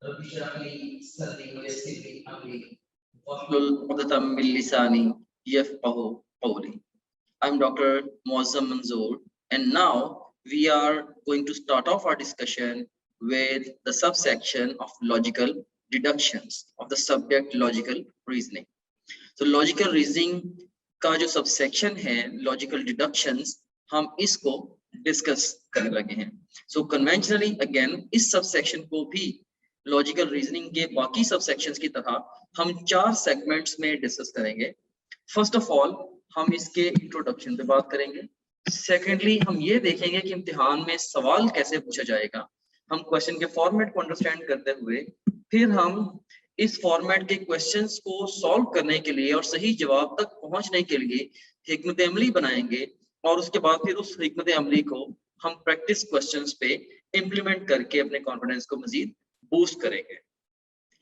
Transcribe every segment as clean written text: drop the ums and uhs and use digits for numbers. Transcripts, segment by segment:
रब इशरह ली सदरी वयस्सिर ली अमरी वहलुल उक़दतम मिन लिसानी यफ़क़हू क़ौली. I'm Dr. Muazzam Manzoor, and now we are going to start off our discussion with the subsection of logical deductions of the subject logical reasoning. So logical reasoning का जो subsection है logical deductions, हम इसको discuss करने लगे हैं. So conventionally again इस subsection को भी लॉजिकल रीजनिंग के बाकी सब सेक्शंस की तरह हम 4 सेगमेंट्स में डिस्कस करेंगे. फर्स्ट ऑफ ऑल हम इसके इंट्रोडक्शन पे बात करेंगे. सेकेंडली हम ये देखेंगे कि इम्तिहान में सवाल कैसे पूछा जाएगा. हम क्वेश्चन के फॉर्मेट को अंडरस्टैंड करते हुए फिर हम इस फॉर्मेट के क्वेश्चंस को सॉल्व करने के लिए और सही जवाब तक पहुंचने के लिए हिकमत अमली बनाएंगे और उसके बाद फिर उस हिकमत अमली को हम प्रैक्टिस क्वेश्चंस पे इम्प्लीमेंट करके अपने कॉन्फिडेंस को मजीद बूस्ट करेंगे.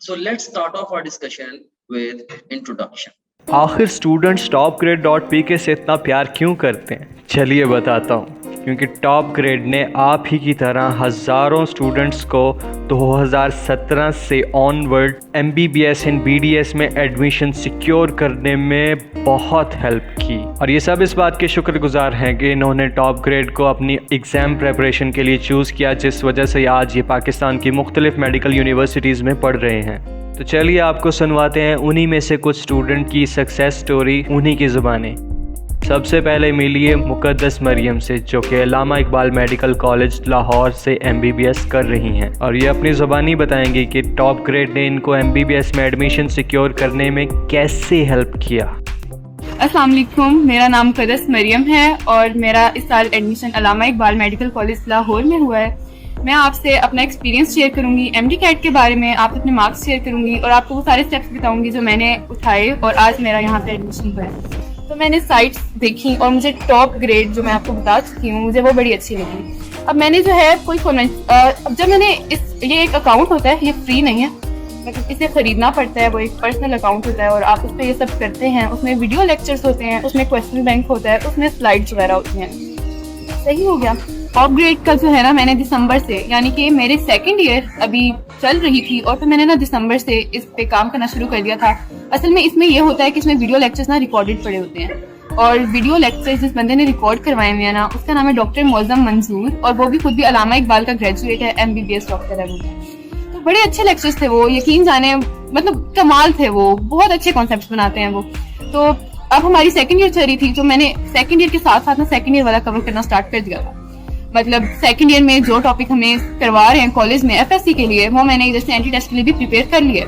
So let's start off our discussion with introduction. आखिर स्टूडेंट्स topgrade.pk से इतना प्यार क्यों करते हैं? चलिए बताता हूँ. क्योंकि टॉप ग्रेड ने आप ही की तरह हज़ारों स्टूडेंट्स को 2017 से ऑनवर्ड MBBS इन BDS में एडमिशन सिक्योर करने में बहुत हेल्प की. और ये सब इस बात के शुक्रगुजार हैं कि इन्होंने टॉप ग्रेड को अपनी एग्ज़ाम प्रेपरेशन के लिए चूज़ किया, जिस वजह से आज ये पाकिस्तान की मुख्तलिफ मेडिकल यूनिवर्सिटीज़ में पढ़ रहे हैं. तो चलिए आपको सुनवाते हैं उन्हीं में से कुछ स्टूडेंट की सक्सेस स्टोरी उन्हीं की ज़ुबानी. सबसे पहले मिलिए मुक़द्दस मरियम से, जो कि अल्लामा इकबाल मेडिकल कॉलेज लाहौर से MBBS कर रही हैं और ये अपनी ज़ुबानी बताएंगी कि टॉप ग्रेड ने इनको MBBS में एडमिशन सिक्योर करने में कैसे हेल्प किया. अस्सलाम वालेकुम, मेरा नाम मुक़द्दस मरियम है और मेरा इस साल एडमिशन अल्लामा इकबाल मेडिकल कॉलेज लाहौर में हुआ है. मैं आपसे अपना एक्सपीरियंस शेयर करूंगी MD कैट के बारे में, आप अपने मार्क्स शेयर करूंगी और आपको वो सारे स्टेप्स बताऊंगी जो मैंने उठाए और आज मेरा यहाँ पे एडमिशन हुआ है. तो मैंने साइट्स देखी और मुझे टॉप ग्रेड जो मैं आपको बता चुकी हूँ मुझे वो बड़ी अच्छी लगी. अब मैंने जो है कोई अब जब मैंने ये एक अकाउंट होता है, ये फ्री नहीं है, मतलब इसे खरीदना पड़ता है. वो एक पर्सनल अकाउंट होता है और आप उस पर ये सब करते हैं. उसमें वीडियो लेक्चर्स होते हैं, उसमें क्वेश्चन बैंक होता है, उसमें स्लाइड्स वगैरह होती हैं. सही हो गया. टॉप ग्रेड का जो है ना, मैंने दिसंबर से, यानी कि मेरे सेकंड ईयर अभी चल रही थी और फिर मैंने ना दिसंबर से इस पे काम करना शुरू कर दिया था. असल में इसमें ये होता है कि इसमें वीडियो लेक्चर्स ना रिकॉर्डेड पड़े होते हैं और वीडियो लेक्चर्स जिस बंदे ने रिकॉर्ड करवाए हुए हैं ना, उसका नाम है डॉक्टर मुअज़्ज़म मंजूर और वो भी खुद भी अल्लामा इकबाल का ग्रेजुएट है, MBBS डॉक्टर है वो. तो बड़े अच्छे लेक्चर्स थे वो, यकीन जाने मतलब कमाल थे वो, बहुत अच्छे कॉन्सेप्ट बनाते हैं वो. तो अब हमारी सेकंड ईयर चल रही थी, तो मैंने सेकंड ईयर के साथ साथ ना सेकंड ईयर वाला कवर करना स्टार्ट कर दिया था. मतलब सेकंड ईयर में जो टॉपिक हमें करवा रहे हैं कॉलेज में FSC के लिए, वो मैंने जैसे एंटी टेस्ट के लिए भी प्रिपेयर कर लिया.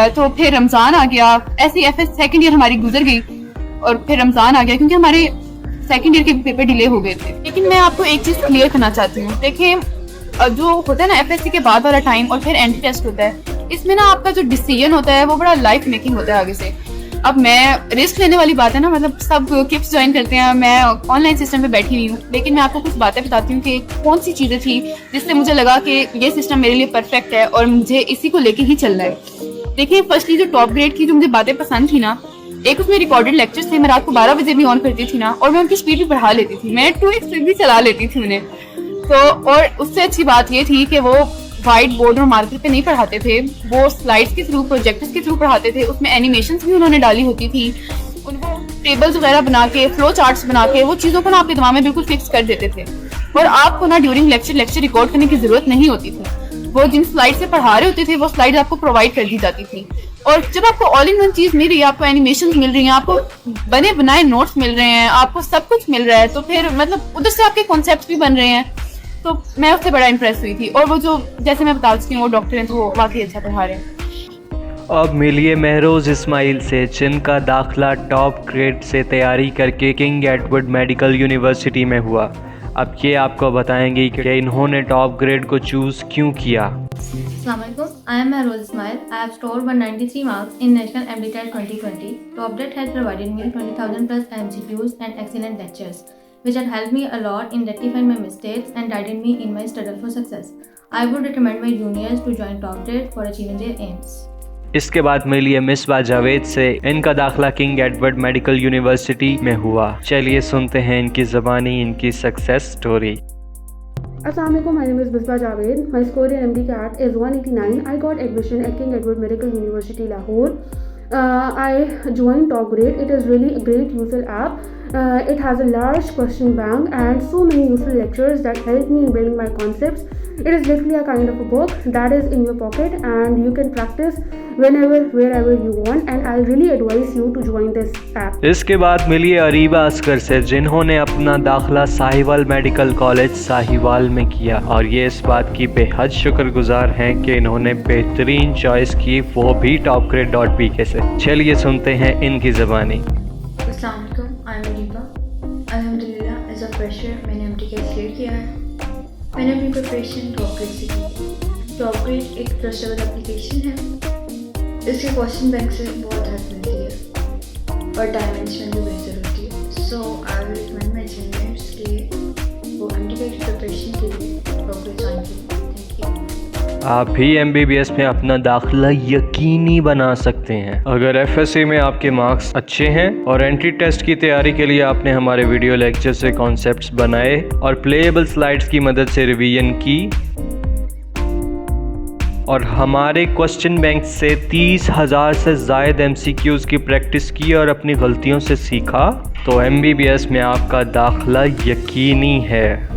तो फिर रमज़ान आ गया, ऐसी सेकंड ईयर हमारी गुजर गई और फिर रमज़ान आ गया क्योंकि हमारे सेकंड ईयर के पेपर डिले हो गए थे. लेकिन मैं आपको एक चीज़ क्लियर करना चाहती हूँ. देखिए, जो होता है ना FSC के बाद वाला टाइम और फिर एंटी टेस्ट होता है, इसमें ना आपका जो डिसीजन होता है वो बड़ा लाइफ मेकिंग होता है आगे से. अब मैं रिस्क लेने वाली बात है ना, मतलब सब किप्स ज्वाइन करते हैं, मैं ऑनलाइन सिस्टम पे बैठी हुई हूँ, लेकिन मैं आपको कुछ बातें बताती हूँ कि कौन सी चीज़ें थी जिससे मुझे लगा कि ये सिस्टम मेरे लिए परफेक्ट है और मुझे इसी को लेके ही चलना है. देखिए, फर्स्टली जो टॉप ग्रेड की जो मुझे बातें पसंद थी ना, एक उसमें रिकॉर्डेड लेक्चर्स थे. मैं रात को 12 बजे भी ऑन करती थी ना और मैं उनकी स्पीड भी बढ़ा लेती थी, मैं 2x स्पीड भी चला लेती थी उन्हें. तो और उससे अच्छी बात ये थी कि वो वाइट बोर्ड और मार्कर पे नहीं पढ़ाते थे, वो स्लाइड्स के थ्रू, प्रोजेक्टर्स के थ्रू पढ़ाते थे. उसमें एनिमेशंस भी उन्होंने डाली होती थी, उनको टेबल्स वगैरह बना के, फ्लो चार्ट्स बना के वो चीज़ों को ना आपके दिमाग में बिल्कुल फिक्स कर देते थे और आपको ना ड्यूरिंग लेक्चर रिकॉर्ड करने की जरूरत नहीं होती थी. वो जिन स्लाइड से पढ़ा रहे होते थे वो स्लाइड आपको प्रोवाइड कर दी जाती थी. और जब आपको ऑल इन वन चीज़ मिल रही है, आपको एनिमेशन मिल रही है, आपको बने बनाए नोट्स मिल रहे हैं, आपको सब कुछ मिल रहा है, तो फिर मतलब उधर से आपके कॉन्सेप्ट भी बन रहे हैं. तो मैं उससे बड़ा इंप्रेस हुई थी. और वो जो जैसे मैं बता चुकी हूँ वो डॉक्टर हैं, तो वो वाकई अच्छा पढ़ा रहे हैं. अब मिलिए महरोज इस्माइल से, जिनका दाखिला टॉप ग्रेड से तैयारी करके किंग एडवर्ड मेडिकल यूनिवर्सिटी में हुआ. अब ये आपको बताएंगी कि इन्होंने टॉप ग्रेड को चूज़ क्यों किया. Assalamualaikum. I am Mahroz Ismail. I have scored 193 marks in National MDTET 2020. TopGrade has provided me 20,000 plus MCQs and excellent lectures, which had helped me a lot in rectifying my mistakes and guided me in my struggle for success. I would recommend my juniors to join TopGrade for achieving their aims. इसके बाद मिलिए मिसबा जावेद से, इनका दाखिला king Edward medical university में हुआ. चलिए सुनते हैं इनकी ज़बानी, इनकी success story. Assalamualaikum, my name is Bisba Javed. My score in MDCAT is 189. I got admission at King Edward Medical University, Lahore. I joined Top Grade. It is really a great useful app. It has a large question bank and so many useful lectures that help me in building my concepts. It is literally a kind of a book that is in your pocket and you can practice whenever, wherever you want, and I really advise you to join this app. इसके बाद मिलिए अरीबा असगर से, जिन्होंने अपना दाखिला Sahiwal medical college Sahiwal में किया और ये इस बात की बेहद शुक्रगुजार हैं कि इन्होंने बेहतरीन चॉइस की, वो भी topgrade.pk से। चलिए सुनते हैं इनकी ज़बानी। अस्सलाम वालेकुम, आई एम अरीबा। अल्हम्दुलिल्लाह एज अ फ्रेशर मैंने MDCAT क्लियर किया है। मैंने अपनी प्रिपरेशन टॉप ग्रेड से की। टॉप ग्रेड एक ट्रस्टेबल एप्लीकेशन है। इसके क्वेश्चन बैंक से बहुत हेल्प मिलती है और टाइम मैनेजमेंट भी बेहतर होती है। So I will recommend my juniors कि वो MDCAT की प्रिपरेशन के लिए टॉप ग्रेड ज्वाइन करें। आप भी MBBS में अपना दाखिला यकीनी बना सकते हैं अगर FSC में आपके मार्क्स अच्छे हैं और एंट्री टेस्ट की तैयारी के लिए आपने हमारे वीडियो लेक्चर से कॉन्सेप्ट्स बनाए और प्लेएबल स्लाइड्स की मदद से रिवीजन की और हमारे क्वेश्चन बैंक से 30,000 से ज़ायद MCQs की प्रैक्टिस की और अपनी गलतियों से सीखा, तो MBBS में आपका दाखिला यकीनी है।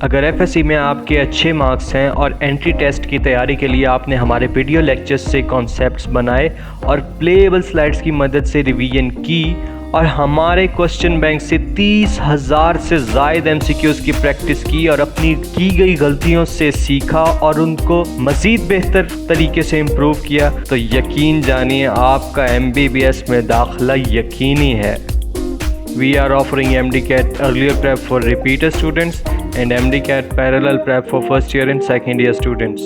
अगर FSC में आपके अच्छे मार्क्स हैं और एंट्री टेस्ट की तैयारी के लिए आपने हमारे वीडियो लेक्चर्स से कॉन्सेप्ट्स बनाए और प्लेएबल स्लाइड्स की मदद से रिवीजन की और हमारे क्वेश्चन बैंक से 30,000 से ज़ायद MCQs की प्रैक्टिस की और अपनी की गई गलतियों से सीखा और उनको मज़ीद बेहतर तरीके से इम्प्रूव किया, तो यकीन जानिए आपका MBBS में दाखिला यकीनी है। We are offering MDCAT earlier prep for repeater students and MDCAT parallel prep for first year and second year students.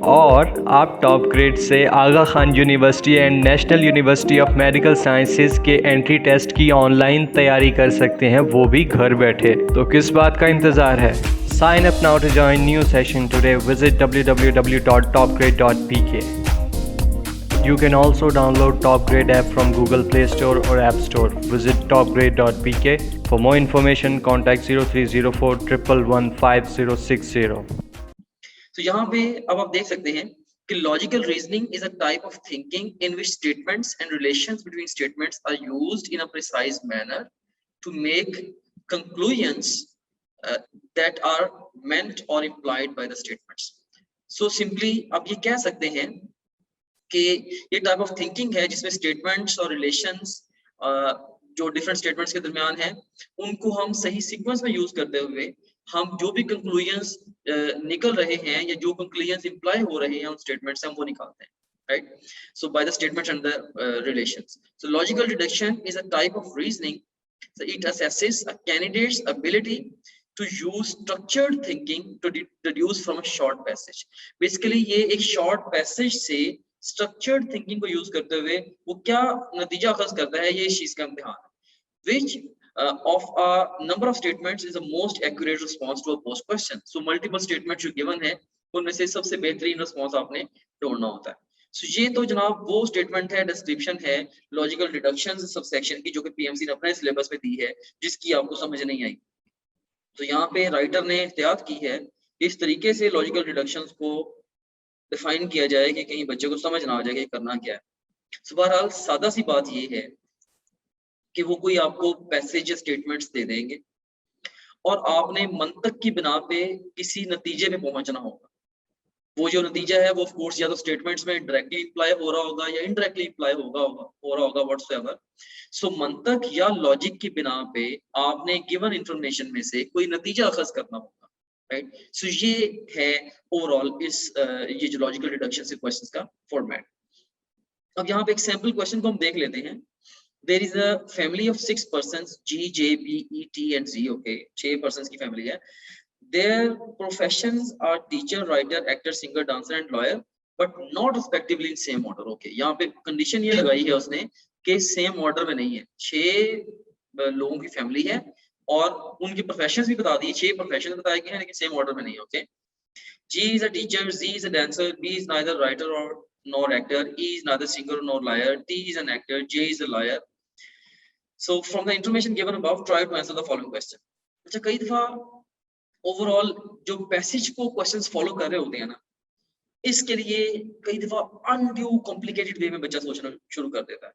और आप टॉप ग्रेड से Aga Khan university and national university of medical sciences के एंट्री टेस्ट की online तैयारी कर सकते हैं, वो भी घर बैठे। तो किस बात का इंतज़ार है? Sign up now to join new session today. Visit www.topgrade.pk. You can also download Top Grade app from Google Play Store or App Store. Visit topgrade.pk. For more information, contact 0304 111 5060. तो यहाँ पे अब आप देख सकते हैं कि logical reasoning is a type of thinking in which statements and relations between statements are used in a precise manner to make conclusions that are meant or implied by the statements. So simply आप ये कह सकते हैं कि ये type of thinking है जिसमें statements और रिलेशंस जो डिफरेंट स्टेटमेंट्स के दरमियान है उनको हम सही सीक्वेंस में यूज करते हुए हम जो भी कंक्लूजन्स निकल रहे हैं या जो कंक्लूजन्स इंप्लाई हो रहे हैं उन स्टेटमेंट से हम वो निकालते हैं, right? So bye the statements and the relations. So logical deduction is a type of reasoning, so it assesses a candidate's ability to use structured thinking to deduce from a short passage. Basically ये एक short passage से structured thinking को use करते हुए वो क्या नतीजा अखज़ करता है, ये इस चीज का इम्तिहान है। Which of a number of statements is the most accurate response to a post question. So multiple statements जो given है उनमें से सबसे बेहतरीन response आपने ढूंढना होता है। So ये तो जनाब वो स्टेटमेंट है, डिस्क्रिप्शन है लॉजिकल डिडक्शन सबसेक्शन की जो कि PMC ने अपने सिलेबस में दी है, जिसकी आपको समझ नहीं आई। तो यहाँ पे राइटर ने एहतियात की है इस तरीके से लॉजिकल डिडक्शंस को डिफाइन किया जाए कि कहीं बच्चे को समझ ना आ जाए कि करना क्या है। सो बहरहाल सादा सी बात ये है कि वो कोई आपको पैसेज स्टेटमेंट्स दे देंगे और आपने मंतक की बिना पे किसी नतीजे पे पहुंचना होगा। वो जो नतीजा है वो ऑफ कोर्स या तो स्टेटमेंट्स में डायरेक्टली अप्लाई हो रहा होगा या इनडायरेक्टली अप्लाई हो रहा होगा व्हाटसोएवर। सो मंतक या लॉजिक की बिना पे आपने गिवन इंफॉर्मेशन में से कोई नतीजा अखज़ करना होगा, राइट? सो ये है ओवरऑल इस ये जो लॉजिकल डिडक्शन से क्वेश्चंस का फॉर्मेट। अब यहाँ पे एक सैंपल क्वेश्चन को हम देख लेते हैं। There is a family of 6 persons, G, J, B, E, T and Z. Okay, 6 persons की फैमिली है। Their professions are teacher, writer, actor, singer, dancer and lawyer, but not respectively in same order. Okay, यहाँ पे condition ये लगाई है उसने कि same order में नहीं है। 6 लोगों की फैमिली है और उनकी प्रोफेशंस भी बता दी, 6 प्रोफेशन बताए गए हैं लेकिन सेम ऑर्डर में नहीं है। Okay, G is a teacher, Z is a dancer, B is neither writer or nor actor, E is neither singer nor liar, T is an actor, J is a lawyer. So from the information given above, try to answer the following question. अच्छा, कई दफा overall जो passage को questions follow कर रहे होते हैं ना, इसके लिए कई दफा अनड्यू कॉम्प्लिकेटेड वे में बच्चा सोचना शुरू कर देता है।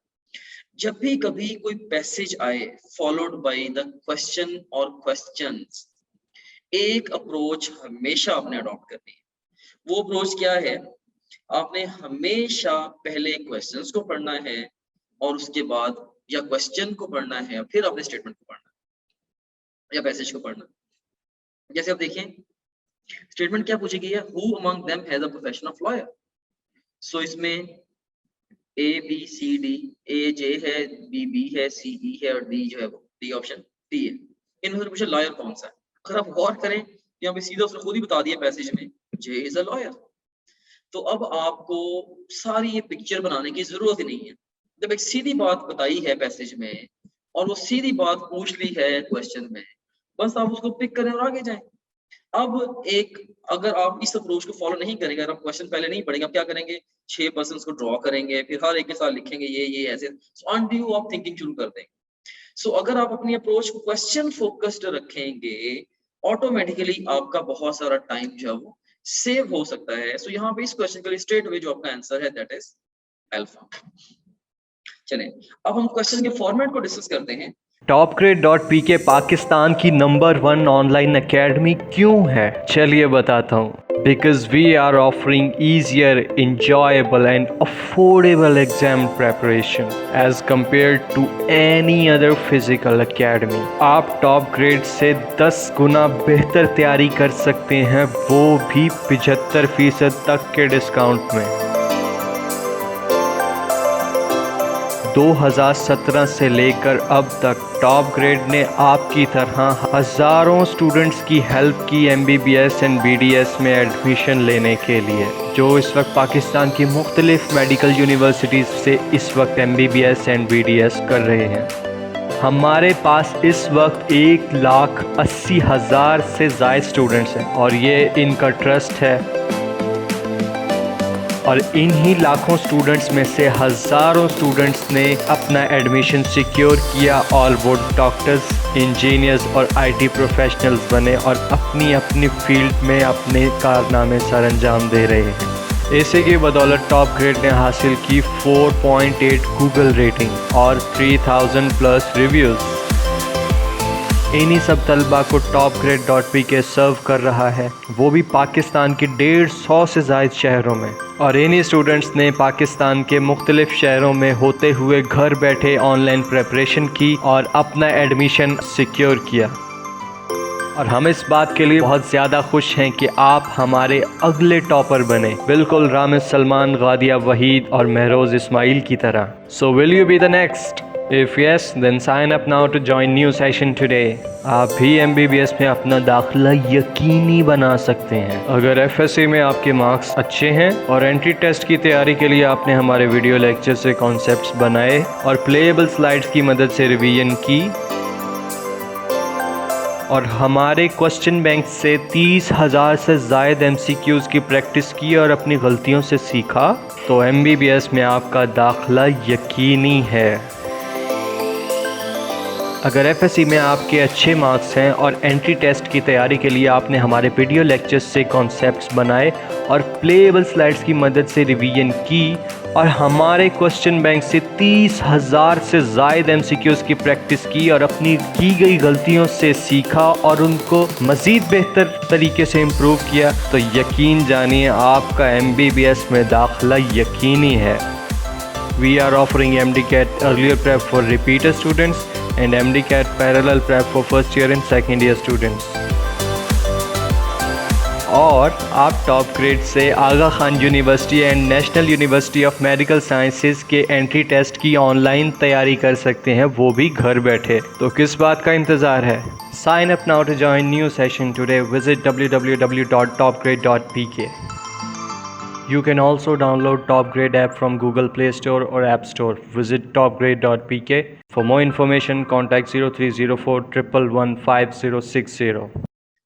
जब भी कभी कोई पैसेज आए फॉलोड बाय द क्वेश्चन और क्वेश्चंस, एक अप्रोच हमेशा आपने अडॉप्ट करनी है। वो अप्रोच क्या है? आपने हमेशा पहले क्वेश्चंस को पढ़ना है और उसके बाद या क्वेश्चन को पढ़ना है, फिर आपने स्टेटमेंट को पढ़ना है या पैसेज को पढ़ना है। जैसे आप देखें, स्टेटमेंट क्या पूछी गई है? Who among them has the profession of lawyer. So इसमें ए बी सी डी, ए जे है, बी बी है, सी ई है और डी जो है वो डी ऑप्शन डी है। इनमें से पूछा लॉयर कौन सा है। अगर आप गौर करें, यहाँ पे सीधा उसने खुद ही बता दिया पैसेज में, जे इज अ लॉयर। तो अब आपको सारी ये पिक्चर बनाने की जरूरत ही नहीं है। जब एक सीधी बात बताई है पैसेज में और वो सीधी बात पूछ ली है क्वेश्चन में, बस आप उसको पिक करें और आगे जाएं। अब एक अगर आप इस अप्रोच को फॉलो नहीं करेंगे, अगर आप क्वेश्चन पहले नहीं पढ़ेंगे, आप क्या करेंगे? 6 पर्सन्स को ड्रॉ करेंगे, फिर हर एक के साथ लिखेंगे ये ऐसे, अनड्यू आप थिंकिंग शुरू कर देंगे। सो अगर आप अपनी अप्रोच को क्वेश्चन फोकस्ड रखेंगे, ऑटोमेटिकली आपका बहुत सारा टाइम जो है वो सेव हो सकता है। सो यहाँ पे इस क्वेश्चन के लिए स्ट्रेट अवे जो आपका आंसर है दैट इज अल्फा। चलें, अब हम क्वेश्चन के फॉर्मेट को डिस्कस करते हैं। topgrade.pk पाकिस्तान की नंबर 1 ऑनलाइन एकेडमी क्यों है? चलिए बताता हूँ। Because we are offering easier, enjoyable and affordable exam preparation as compared to any other physical academy. आप टॉप ग्रेड से 10 गुना बेहतर तैयारी कर सकते हैं, वो भी 75% तक के डिस्काउंट में। 2017 से लेकर अब तक टॉप ग्रेड ने आपकी तरह हज़ारों स्टूडेंट्स की हेल्प की MBBS एंड BDS में एडमिशन लेने के लिए, जो इस वक्त पाकिस्तान की मुख्तलिफ मेडिकल यूनिवर्सिटीज़ से इस वक्त MBBS एंड BDS कर रहे हैं। हमारे पास इस वक्त 1,80,000 से ज़ायद स्टूडेंट्स हैं और ये इनका ट्रस्ट है। और इन्हीं लाखों स्टूडेंट्स में से हज़ारों स्टूडेंट्स ने अपना एडमिशन सिक्योर किया और वो डॉक्टर्स, इंजीनियर्स और IT प्रोफेशनल्स बने और अपनी अपनी फील्ड में अपने कारनामे सर अंजाम दे रहे हैं। इसी की बदौलत टॉप ग्रेड ने हासिल की 4.8 गूगल रेटिंग और 3000 प्लस रिव्यूज़। इन्हीं सब तलबा को topgrade.pk सर्व कर रहा है, वो भी पाकिस्तान के 150 से ज़ायद शहरों में। और इन्हीं स्टूडेंट्स ने पाकिस्तान के मुख्तलिफ शहरों में होते हुए घर बैठे ऑनलाइन प्रेपरेशन की और अपना एडमिशन सिक्योर किया। और हम इस बात के लिए बहुत ज़्यादा खुश हैं कि आप हमारे अगले टॉपर बने, बिल्कुल रामिज़ सलमान, गादिया वहीद और महरोज़ इस्माइल की तरह। So will you be the next? If yes, then sign up now to join new session today. आप भी MBBS में अपना दाखिला यकीनी बना सकते हैं अगर FSC में आपके मार्क्स अच्छे हैं और एंट्री टेस्ट की तैयारी के लिए आपने हमारे वीडियो लेक्चर से कॉन्सेप्ट्स बनाए और प्लेएबल स्लाइड्स की मदद से रिवीजन की और हमारे क्वेश्चन बैंक से 30,000 से ज़ायद MCQs की प्रैक्टिस की और अपनी गलतियों से सीखा, तो MBBS में आपका दाखिला यकीनी है। अगर FSC में आपके अच्छे मार्क्स हैं और एंट्री टेस्ट की तैयारी के लिए आपने हमारे वीडियो लेक्चर्स से कॉन्सेप्ट्स बनाए और प्लेएबल स्लाइड्स की मदद से रिवीजन की और हमारे क्वेश्चन बैंक से 30,000 से ज़ायद MCQs की प्रैक्टिस की और अपनी की गई गलतियों से सीखा और उनको मज़ीद बेहतर तरीके से इम्प्रूव किया, तो यकीन जानिए आपका MBBS में दाखिला यकीनी है। We are offering MDCAT earlier prep for repeater students and MDCAT parallel prep for first year and second year students. और आप टॉप ग्रेड से Aga Khan university and national university of medical sciences के एंट्री टेस्ट की online तैयारी कर सकते हैं, वो भी घर बैठे। तो किस बात का इंतज़ार है? Sign up now to join new session today. Visit www.topgrade.pk. You can also download Top Grade app from Google Play Store or App Store. Visit topgrade.pk. For more information, contact 0304 111 5060.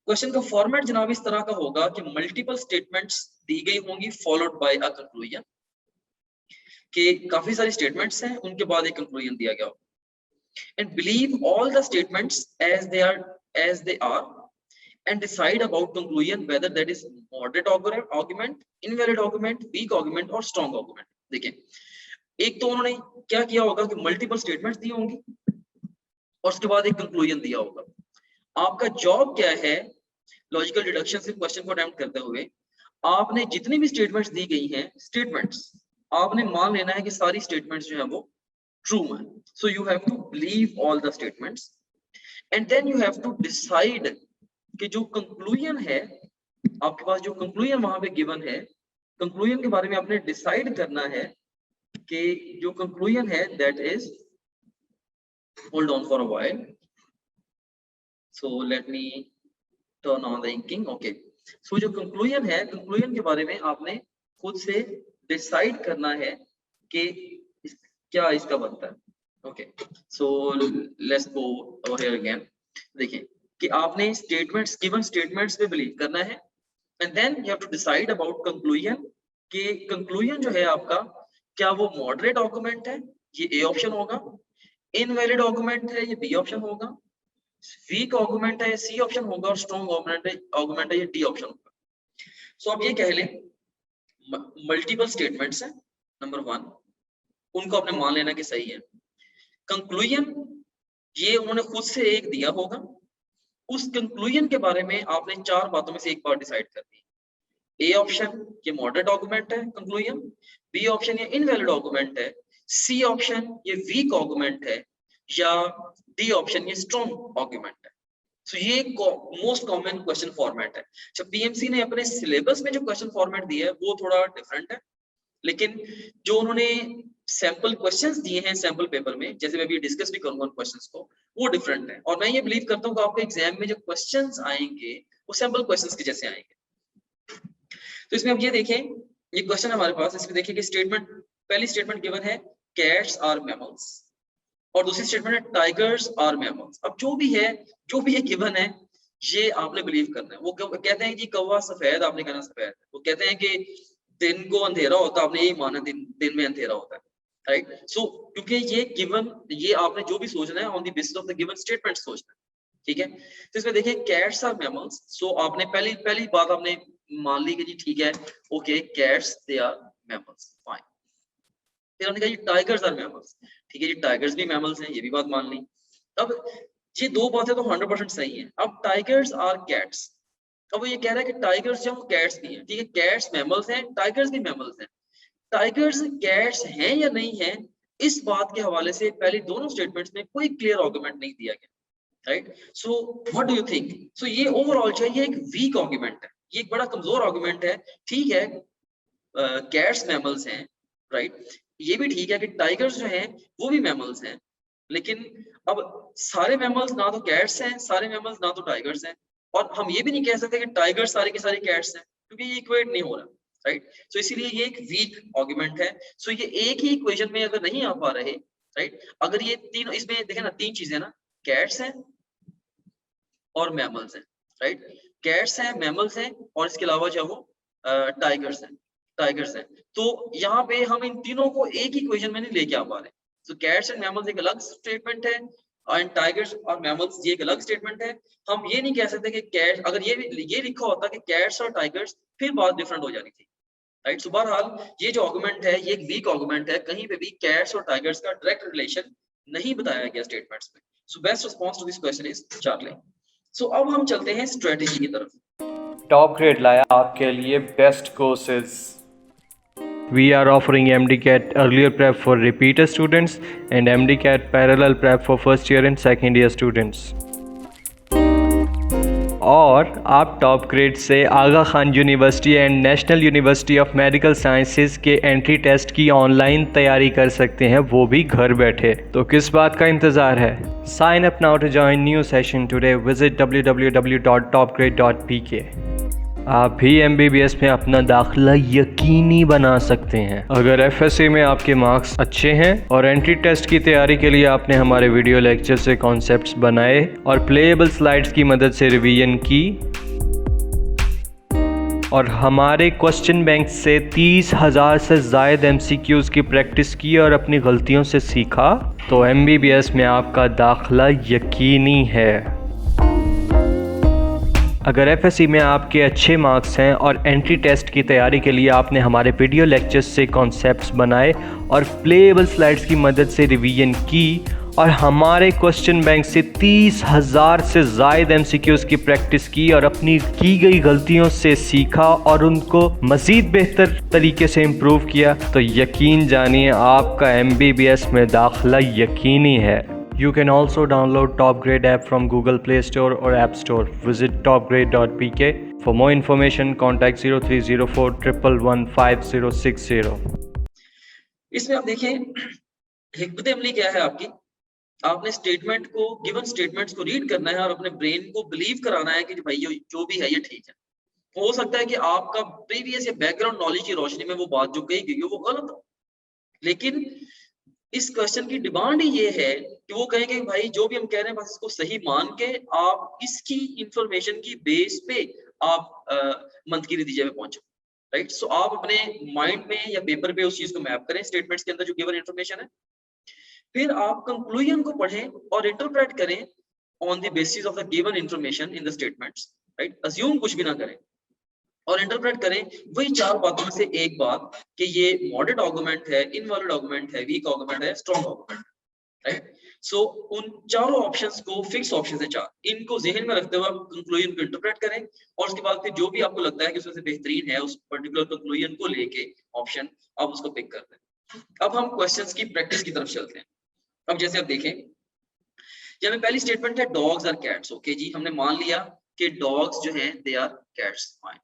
Question का format जनाब इस तरह का होगा कि multiple statements दी गई होंगी followed by a conclusion, कि काफी सारी स्टेटमेंट्स हैं, उनके बाद एक कंक्लूजन दिया गया होगा। and believe all the statements as they are and decide about conclusion whether that is moderate argument, invalid argument, weak argument और strong argument. देखिए, एक तो उन्होंने क्या किया होगा कि मल्टीपल स्टेटमेंट्स दी होंगी और उसके बाद एक कंक्लूजन दिया होगा. आपका जॉब क्या है लॉजिकल डिडक्शन से क्वेश्चन को अटेम्प्ट करते हुए, आपने जितनी भी स्टेटमेंट्स दी गई हैं, स्टेटमेंट्स आपने मान लेना है कि सारी स्टेटमेंट्स जो है वो ट्रू हैं. So you have to believe all the statements and then you have to decide कि जो कंक्लूजन है आपके पास, जो कंक्लूजन वहां पे गिवन है, कंक्लूजन के बारे में आपने डिसाइड करना है कि जो कंक्लूजन है that is, hold on for a while, so let me turn on the inking. Okay, so जो कंक्लूजन है, कंक्लूजन के बारे में आपने खुद से डिसाइड करना है कि क्या इसका बनता है. Okay, so let's go over here again. देखिए कि आपने स्टेटमेंट्स, गिवन स्टेटमेंट्स पे बिलीव करना है and then you have to decide about conclusion, कि कंक्लूजन जो है आपका क्या वो मॉडरेट आर्गुमेंट है, ये ए ऑप्शन होगा, इनवैलिड आर्गुमेंट है, ये बी ऑप्शन होगा, वीक आर्गुमेंट है, सी ऑप्शन होगा, और स्ट्रॉन्ग आर्गुमेंट है, ये डी ऑप्शन होगा. सो आप ये कह लें मल्टीपल स्टेटमेंट्स हैं नंबर 1, उनको आपने मान लेना कि सही है. कंक्लूजन ये उन्होंने खुद से एक दिया होगा, उस कंक्लूजन के बारे में आपने 4 बातों में से एक बात डिसाइड करनी है. ए ऑप्शन ये मॉडरेट आर्गुमेंट है कंक्लूजन, बी ऑप्शन ये इनवैलिड आर्गुमेंट है, सी ऑप्शन ये वीक आर्गुमेंट है, या डी ऑप्शन ये स्ट्रॉन्ग आर्गुमेंट है. सो ये मोस्ट कॉमन क्वेश्चन फॉर्मेट है. जब पीएमसी ने अपने सिलेबस में जो क्वेश्चन फॉर्मेट दिया है वो थोड़ा डिफरेंट है, लेकिन जो उन्होंने सैंपल क्वेश्चंस दिए हैं सैंपल पेपर में, जैसे मैं अभी डिस्कस भी करूंगा उन क्वेश्चंस को, वो डिफरेंट है. और मैं ये बिलीव करता हूँ कि आपके एग्जाम में जो क्वेश्चंस आएंगे वो सैंपल क्वेश्चंस के जैसे आएंगे. तो इसमें अब ये देखें, ये क्वेश्चन हमारे पास, इसमें देखिए कि स्टेटमेंट, पहली स्टेटमेंट गिवन है कैट्स आर मैमल्स, और दूसरी स्टेटमेंट है टाइगर्स आर मैमल्स. अब जो भी ये गिवन है ये आपने बिलीव करना है. वो कहते हैं कि कौवा सफेद, आपने कहना सफेद. वो कहते हैं कि दिन को अंधेरा होता, आपने यही माना दिन में अंधेरा होता है, राइट. सो क्योंकि ये गिवन, ये आपने जो भी सोचना है on the basis of the given statement सोचना है, ठीक है. तो इसमें देखिए कैट्स आर मैमल्स, सो आपने पहली बात आपने मान ली कि जी ठीक है, okay cats they are mammals, fine. फिर हमने कहा जी टाइगर्स आर मैमल्स, ठीक है जी टाइगर्स भी मैमल्स हैं, ये भी बात मान ली. अब ये 2 बातें तो 100% सही है. अब टाइगर्स आर कैट्स, अब वो ये कह रहा है कि टाइगर्स जो कैट्स भी हैं, ठीक है, कैट्स मैमल्स हैं, टाइगर्स भी मैमल्स हैं. टाइगर्स कैट्स हैं या नहीं हैं, इस बात के हवाले से पहले दोनों स्टेटमेंट्स में कोई क्लियर आर्गुमेंट नहीं दिया गया, right. So what do you think? So ये ओवरऑल जो है ये एक वीक आर्गुमेंट है, ये एक बड़ा कमजोर आर्गुमेंट है. ठीक है कैट्स मैमल्स हैं, राइट, ये भी ठीक है कि टाइगर्स जो हैं वो भी मैमल्स हैं, लेकिन अब सारे मैमल्स ना तो कैट्स हैं, सारे मैमल्स ना तो टाइगर्स हैं, और हम ये भी नहीं कह सकते कि टाइगर्स सारे के सारे कैट्स हैं, क्योंकि ये इक्वेट नहीं हो रहा, राइट. सो इसीलिए ये एक वीक आर्गुमेंट है. सो ये एक ही इक्वेशन में अगर नहीं आ पा रहे, राइट, अगर ये तीनों, इसमें देखें ना 3 चीजें ना, कैट्स हैं और मैमल्स हैं, राइट. कैट्स हैं, मैमल्स हैं, और इसके अलावा जो वो टाइगर्स हैं. तो यहाँ पे हम इन तीनों को एक ही इक्वेशन में नहीं लेके आ पा रहे. तो कैट्स एंड मैमल्स एक अलग स्टेटमेंट है एंड टाइगर्स और मैमल्स ये एक अलग स्टेटमेंट है. हम ये नहीं कह सकते कि कैट, अगर ये लिखा होता कि कैट्स और टाइगर्स, फिर बात डिफरेंट हो जानी थी, राइट. सो बहरहाल ये जो आर्गुमेंट है ये एक वीक आर्गुमेंट है, कहीं पे भी कैट्स और टाइगर्स का डायरेक्ट रिलेशन नहीं बताया गया स्टेटमेंट्स में. So best response to this question is Charlie. So अब हम चलते हैं स्ट्रेटेजी की तरफ. टॉप ग्रेड लाया आपके लिए best courses. We are offering MDCAT earlier prep for repeater students and MDCAT parallel prep for first year and second year students. और आप टॉप ग्रेड से Aga Khan university and national university of medical sciences के entry test की online तैयारी कर सकते हैं, वो भी घर बैठे. तो किस बात का इंतज़ार है? Sign up now to join new session today. Visit www.topgrade.pk. आप भी MBBS में अपना दाखिला यकीनी बना सकते हैं अगर FSC में आपके मार्क्स अच्छे हैं और एंट्री टेस्ट की तैयारी के लिए आपने हमारे वीडियो लेक्चर से कॉन्सेप्ट्स बनाए और प्लेएबल स्लाइड्स की मदद से रिवीजन की. और हमारे क्वेश्चन बैंक से 30,000 से ज़ायद MCQs की प्रैक्टिस की और अपनी गलतियों से सीखा, तो MBBS में आपका दाखिला यकीनी है। अगर FSC में आपके अच्छे मार्क्स हैं और एंट्री टेस्ट की तैयारी के लिए आपने हमारे वीडियो लेक्चर्स से कॉन्सेप्ट्स बनाए और प्लेएबल स्लाइड्स की मदद से रिवीजन की और हमारे क्वेश्चन बैंक से 30,000 से ज़ायद MCQs की प्रैक्टिस की और अपनी की गई गलतियों से सीखा और उनको मज़ीद बेहतर तरीके से इम्प्रूव किया, तो यकीन जानिए आपका MBBS में दाखिला यकीनी है। You can also download Top Grade app from Google Play Store or App Store. Visit topgrade.pk. For more information, contact 0304 111 5060. इसमें आप देखें हिकमत अमली क्या है आपकी। आपने स्टेटमेंट को, गिवन स्टेटमेंट्स को रीड करना है और अपने ब्रेन को बिलीव कराना है कि भाई जो भी है ये ठीक है। हो सकता है कि आपका प्रीवियस या बैकग्राउंड नॉलेज की रोशनी में वो बात जो कही गई हो वो गलत हो, लेकिन इस क्वेश्चन की डिमांड ही ये है कि वो कहेंगे कि भाई जो भी हम कह रहे हैं बस इसको सही मान के आप इसकी इंफॉर्मेशन की बेस पे आप मंतकी नतीजे पे पहुंचो, राइट। सो आप अपने माइंड में या पेपर पे उस चीज को मैप करें स्टेटमेंट्स के अंदर जो गिवन इंफॉर्मेशन है, फिर आप कंक्लूजन को पढ़ें और इंटरप्रेट करें on the basis of the given information in the statements, right. Assume कुछ भी ना करें और इंटरप्रेट करें वही चार बातों में से एक बात कि ये मॉडरेट आर्गुमेंट है, इनवैलिड आर्गुमेंट है, वीक आर्गुमेंट है, स्ट्रॉन्ग आर्गुमेंट, राइट। सो उन चारों ऑप्शंस को, फिक्स ऑप्शंस है चार, इनको ज़हन में रखते हुए कंक्लूजन को इंटरप्रेट करें और उसके बाद फिर जो भी आपको लगता है कि उसमें से बेहतरीन है उस पर्टिकुलर कंक्लूजन को लेके ऑप्शन आप उसको पिक कर दें। अब हम क्वेश्चंस की प्रैक्टिस की तरफ चलते हैं। अब जैसे आप देखें, यहाँ में पहली स्टेटमेंट है डॉग्स आर कैट्स। ओके जी, हमने मान लिया कि डॉग्स जो हैं दे आर कैट्स, फाइन।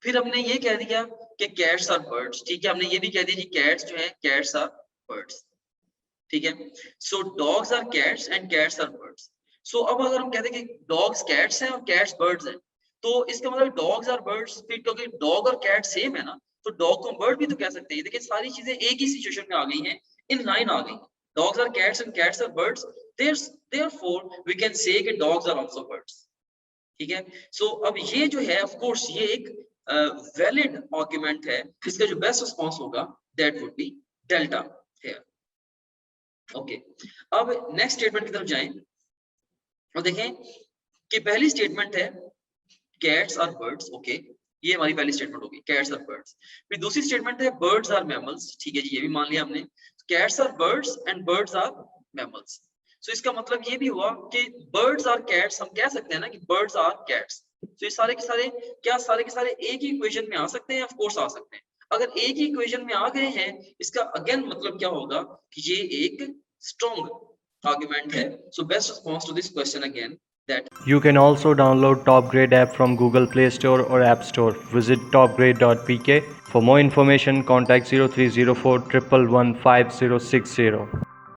फिर हमने ये कह दिया कि कैट्स आर बर्ड्स, ठीक है। हमने ये भी कह दिया कि कैट्स जो है कैट्स आर बर्ड्स, ठीक है। So dogs are cats and cats are birds. So अब अगर हम कहते हैं कि डॉग्स कैट्स हैं और कैट्स बर्ड्स हैं, तो इसका मतलब डॉग्स आर बर्ड्स, फिर क्योंकि डॉग और कैट सेम है ना, तो डॉग को बर्ड भी तो कह सकते हैं। देखिए सारी चीजें एक ही सिचुएशन में आ गई हैं, इन लाइन आ गई। Dogs are cats and cats are birds, therefore we can say कि डॉग्स आर आल्सो बर्ड्स, ठीक है। सो अब ये जो है ऑफ कोर्स ये एक वैलिड आर्गुमेंट है, इसका जो बेस्ट रिस्पांस होगा that would be delta here. Okay, अब नेक्स्ट स्टेटमेंट की तरफ जाएं और देखें कि पहली स्टेटमेंट है कैट्स आर बर्ड्स। ओके, ये हमारी पहली स्टेटमेंट होगी, कैट्स आर बर्ड्स। फिर दूसरी स्टेटमेंट है बर्ड्स आर मैमल्स, ठीक है जी, ये भी मान लिया हमने। Cats are birds and birds are mammals. So इसका मतलब ये भी हुआ कि बर्ड्स आर कैट्स, हम कह सकते हैं ना कि बर्ड्स आर कैट्स। तो ये सारे के सारे क्या सारे के सारे एक ही इक्वेशन में आ सकते हैं? ऑफ कोर्स आ सकते हैं। अगर एक ही इक्वेशन में आ गए हैं, इसका अगेन मतलब क्या होगा कि ये एक स्ट्रॉन्ग आर्गुमेंट है। So best response to this question again that You can also download Top Grade app from Google Play Store or App Store. Visit topgrade.pk. For more information, contact 0304 111 5060.